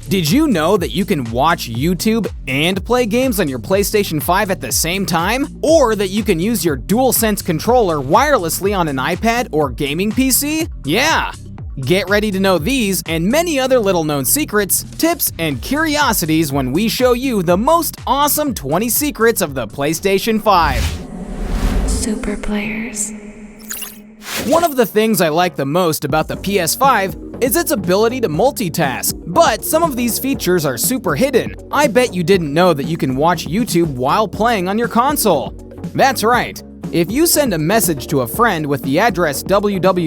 Did you know that you can watch YouTube and play games on your PlayStation 5 at the same time? Or that you can use your Dualsense controller wirelessly on an iPad or gaming PC? Yeah! Get ready to know these and many other little-known secrets, tips, and curiosities when we show you the most awesome 20 secrets of the PlayStation 5. Superplayers. One of the things I like the most about the PS5 is its ability to multitask, but some of these features are super hidden. I bet you didn't know that you can watch YouTube while playing on your console. That's right. If you send a message to a friend with the address www.google.com,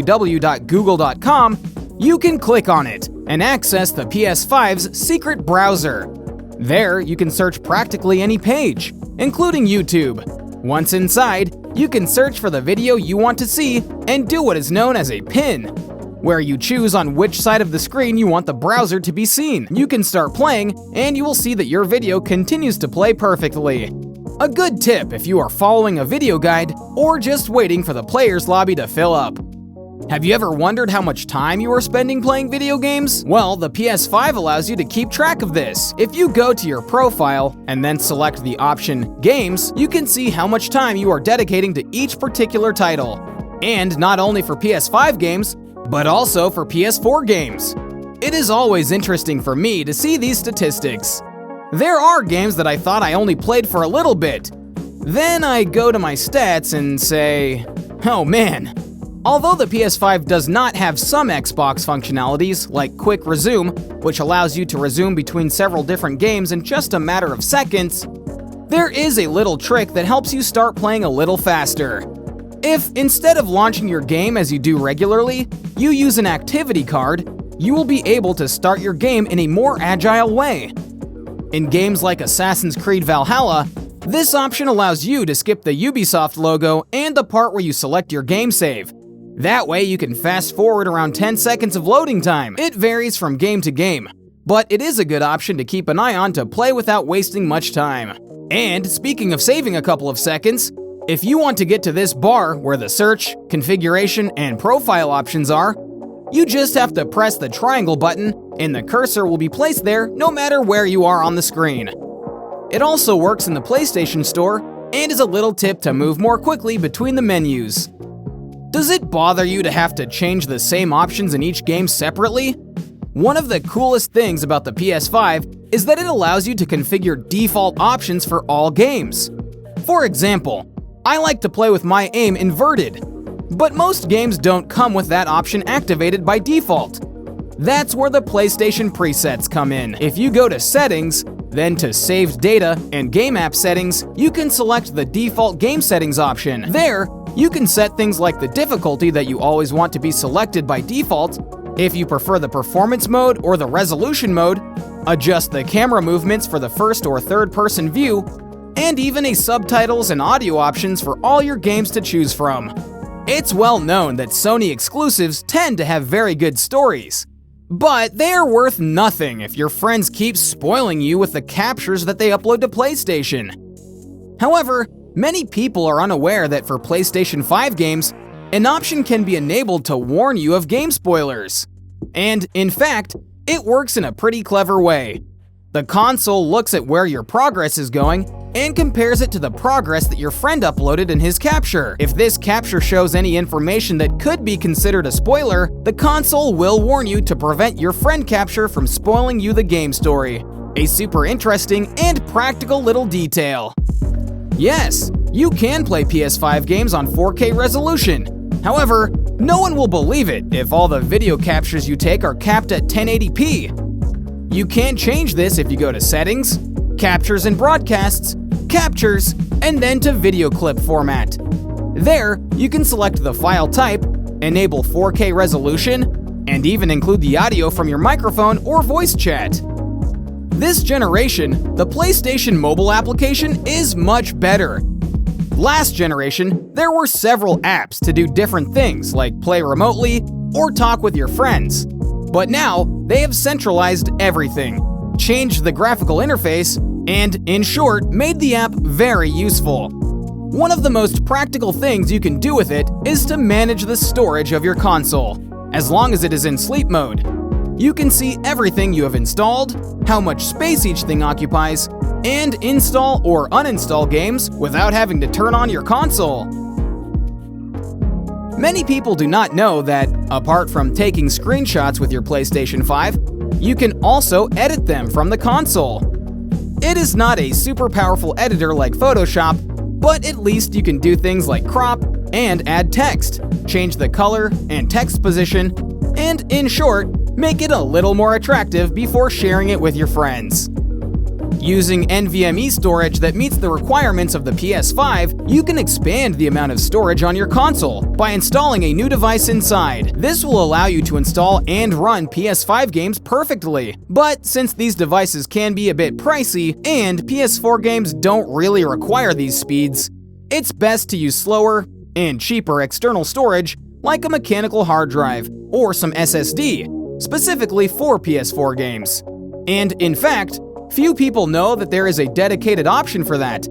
you can click on it and access the PS5's secret browser. There, you can search practically any page, including YouTube. Once inside, you can search for the video you want to see and do what is known as a pin, where you choose on which side of the screen you want the browser to be seen. You can start playing, and you will see that your video continues to play perfectly. A good tip if you are following a video guide or just waiting for the players lobby to fill up. Have you ever wondered how much time you are spending playing video games? Well, the PS5 allows you to keep track of this. If you go to your profile and then select the option Games, you can see how much time you are dedicating to each particular title. And not only for PS5 games, but also for PS4 games. It is always interesting for me to see these statistics. There are games that I thought I only played for a little bit. Then I go to my stats and say, oh man. Although the PS5 does not have some Xbox functionalities, like Quick Resume, which allows you to resume between several different games in just a matter of seconds, there is a little trick that helps you start playing a little faster. If, instead of launching your game as you do regularly, you use an activity card, you will be able to start your game in a more agile way. In games like Assassin's Creed Valhalla, this option allows you to skip the Ubisoft logo and the part where you select your game save. That way you can fast forward around 10 seconds of loading time. It varies from game to game, but it is a good option to keep an eye on to play without wasting much time. And speaking of saving a couple of seconds, if you want to get to this bar where the search, configuration, and profile options are, you just have to press the triangle button and the cursor will be placed there no matter where you are on the screen. It also works in the PlayStation Store and is a little tip to move more quickly between the menus. Does it bother you to have to change the same options in each game separately? One of the coolest things about the PS5 is that it allows you to configure default options for all games. For example, I like to play with my aim inverted, but most games don't come with that option activated by default. That's where the PlayStation presets come in. If you go to Settings, then to Saved Data and Game App Settings, you can select the default game settings option. There, you can set things like the difficulty that you always want to be selected by default, if you prefer the performance mode or the resolution mode, adjust the camera movements for the first or third person view, and even a subtitles and audio options for all your games to choose from. It's well known that Sony exclusives tend to have very good stories, but they are worth nothing if your friends keep spoiling you with the captures that they upload to PlayStation. However, many people are unaware that for PlayStation 5 games, an option can be enabled to warn you of game spoilers. And, in fact, it works in a pretty clever way. The console looks at where your progress is going and compares it to the progress that your friend uploaded in his capture. If this capture shows any information that could be considered a spoiler, the console will warn you to prevent your friend capture from spoiling you the game story. A super interesting and practical little detail. Yes, you can play PS5 games on 4K resolution. However, no one will believe it if all the video captures you take are capped at 1080p. You can change this if you go to Settings, Captures and Broadcasts, Captures, and then to Video Clip format. There, you can select the file type, enable 4K resolution, and even include the audio from your microphone or voice chat. This generation, the PlayStation mobile application is much better. Last generation, there were several apps to do different things like play remotely or talk with your friends. But now, they have centralized everything, changed the graphical interface, and, in short, made the app very useful. One of the most practical things you can do with it is to manage the storage of your console, as long as it is in sleep mode. You can see everything you have installed, how much space each thing occupies, and install or uninstall games without having to turn on your console. Many people do not know that, apart from taking screenshots with your PlayStation 5, you can also edit them from the console. It is not a super powerful editor like Photoshop, but at least you can do things like crop and add text, change the color and text position, and in short, make it a little more attractive before sharing it with your friends. Using NVMe storage that meets the requirements of the PS5, you can expand the amount of storage on your console by installing a new device inside. This will allow you to install and run PS5 games perfectly. But since these devices can be a bit pricey and PS4 games don't really require these speeds, it's best to use slower and cheaper external storage like a mechanical hard drive or some SSD, specifically for PS4 games. And in fact, few people know that there is a dedicated option for that.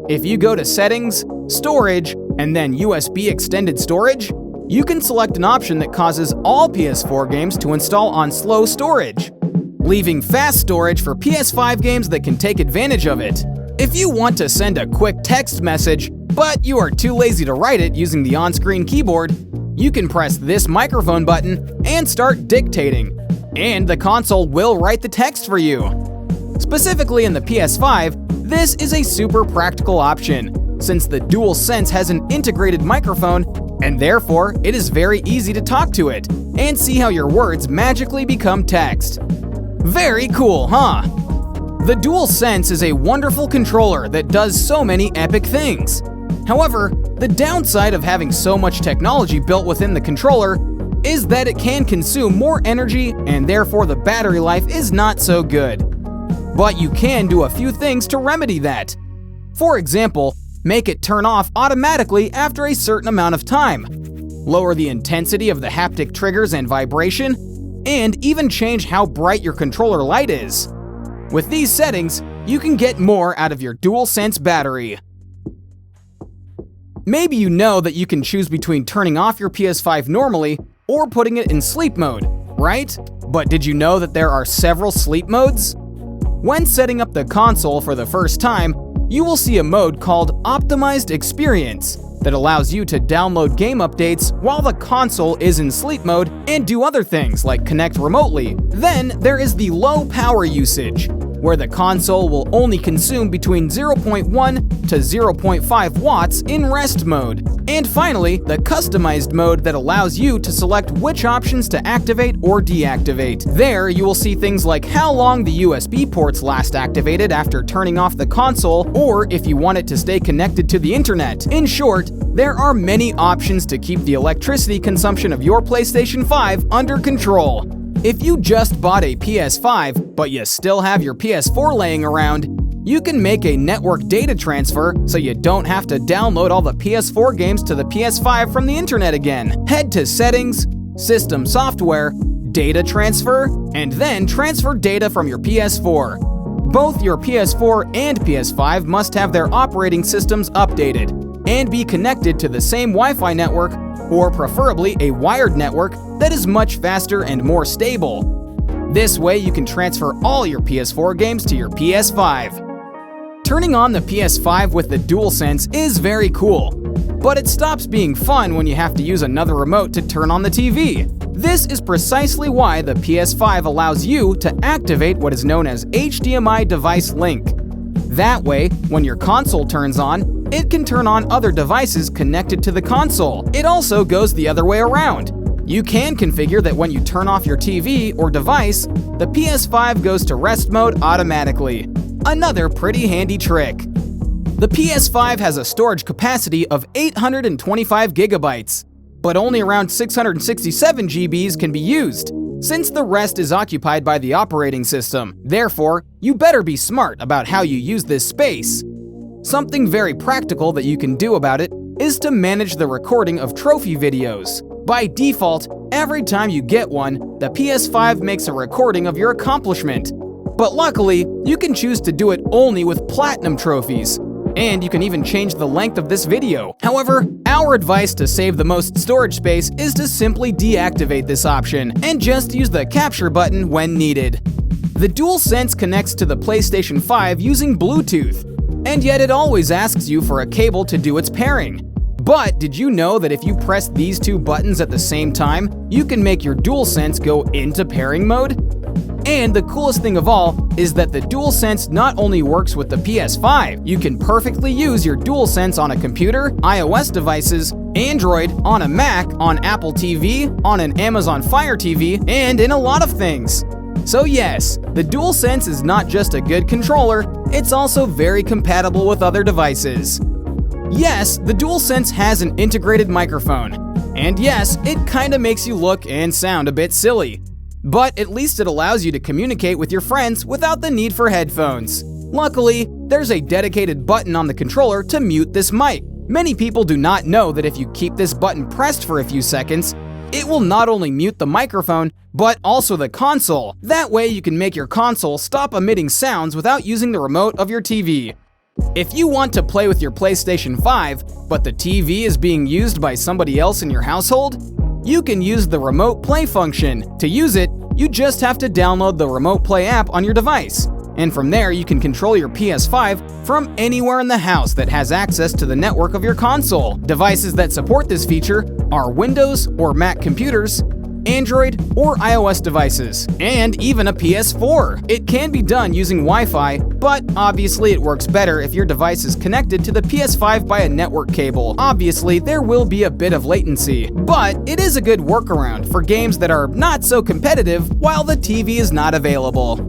If you go to Settings, Storage, and then USB Extended Storage, you can select an option that causes all PS4 games to install on slow storage, leaving fast storage for PS5 games that can take advantage of it. If you want to send a quick text message, but you are too lazy to write it using the on-screen keyboard, you can press this microphone button and start dictating, and the console will write the text for you. Specifically in the PS5, this is a super practical option, since the Dualsense has an integrated microphone, and therefore it is very easy to talk to it, and see how your words magically become text. Very cool, huh? The Dualsense is a wonderful controller that does so many epic things. However, the downside of having so much technology built within the controller is that it can consume more energy, and therefore the battery life is not so good. But you can do a few things to remedy that. For example, make it turn off automatically after a certain amount of time, lower the intensity of the haptic triggers and vibration, and even change how bright your controller light is. With these settings, you can get more out of your Dualsense battery. Maybe you know that you can choose between turning off your PS5 normally or putting it in sleep mode, right? But did you know that there are several sleep modes? When setting up the console for the first time, you will see a mode called Optimized Experience that allows you to download game updates while the console is in sleep mode and do other things like connect remotely. Then there is the Low Power Usage, where the console will only consume between 0.1 to 0.5 watts in rest mode. And finally, the customized mode that allows you to select which options to activate or deactivate. There, you will see things like how long the USB ports last activated after turning off the console, or if you want it to stay connected to the internet. In short, there are many options to keep the electricity consumption of your PlayStation 5 under control. If you just bought a PS5, but you still have your PS4 laying around, you can make a network data transfer so you don't have to download all the PS4 games to the PS5 from the internet again. Head to Settings, System Software, Data Transfer, and then transfer data from your PS4. Both your PS4 and PS5 must have their operating systems updated and be connected to the same Wi-Fi network, or preferably a wired network that is much faster and more stable. This way you can transfer all your PS4 games to your PS5. Turning on the PS5 with the Dualsense is very cool, but it stops being fun when you have to use another remote to turn on the TV. This is precisely why the PS5 allows you to activate what is known as HDMI device link. That way, when your console turns on, it can turn on other devices connected to the console. It also goes the other way around. You can configure that when you turn off your TV or device, the PS5 goes to rest mode automatically. Another pretty handy trick. The PS5 has a storage capacity of 825 gigabytes, but only around 667 GBs can be used, since the rest is occupied by the operating system. Therefore, you better be smart about how you use this space. Something very practical that you can do about it is to manage the recording of trophy videos. By default, every time you get one, the PS5 makes a recording of your accomplishment. But luckily, you can choose to do it only with platinum trophies. And you can even change the length of this video. However, our advice to save the most storage space is to simply deactivate this option and just use the capture button when needed. The Dualsense connects to the PlayStation 5 using Bluetooth, and yet it always asks you for a cable to do its pairing. But did you know that if you press these two buttons at the same time, you can make your Dualsense go into pairing mode? And the coolest thing of all is that the Dualsense not only works with the PS5, you can perfectly use your Dualsense on a computer, iOS devices, Android, on a Mac, on Apple TV, on an Amazon Fire TV, and in a lot of things. So yes, the Dualsense is not just a good controller, it's also very compatible with other devices. Yes, the Dualsense has an integrated microphone, and yes, it kinda makes you look and sound a bit silly. But at least it allows you to communicate with your friends without the need for headphones. Luckily, there's a dedicated button on the controller to mute this mic. Many people do not know that if you keep this button pressed for a few seconds, it will not only mute the microphone, but also the console. That way you can make your console stop emitting sounds without using the remote of your TV. If you want to play with your PlayStation 5, but the TV is being used by somebody else in your household, you can use the Remote Play function. To use it, you just have to download the Remote Play app on your device. And from there, you can control your PS5 from anywhere in the house that has access to the network of your console. Devices that support this feature are Windows or Mac computers, Android or iOS devices, and even a PS4. It can be done using Wi-Fi, but obviously it works better if your device is connected to the PS5 by a network cable. Obviously, there will be a bit of latency, but it is a good workaround for games that are not so competitive while the TV is not available.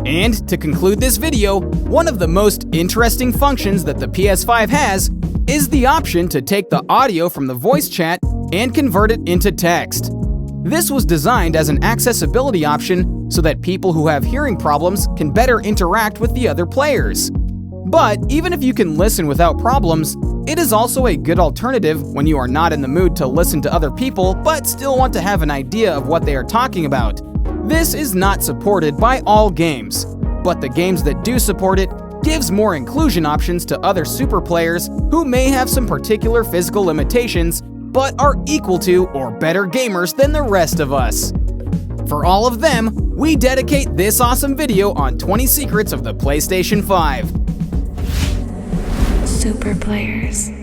And to conclude this video, one of the most interesting functions that the PS5 has is the option to take the audio from the voice chat and convert it into text. This was designed as an accessibility option so that people who have hearing problems can better interact with the other players. But even if you can listen without problems, it is also a good alternative when you are not in the mood to listen to other people but still want to have an idea of what they are talking about. This is not supported by all games, but the games that do support it gives more inclusion options to other Superplayers who may have some particular physical limitations but are equal to or better gamers than the rest of us. For all of them, we dedicate this awesome video on 20 secrets of the PlayStation 5. Superplayers.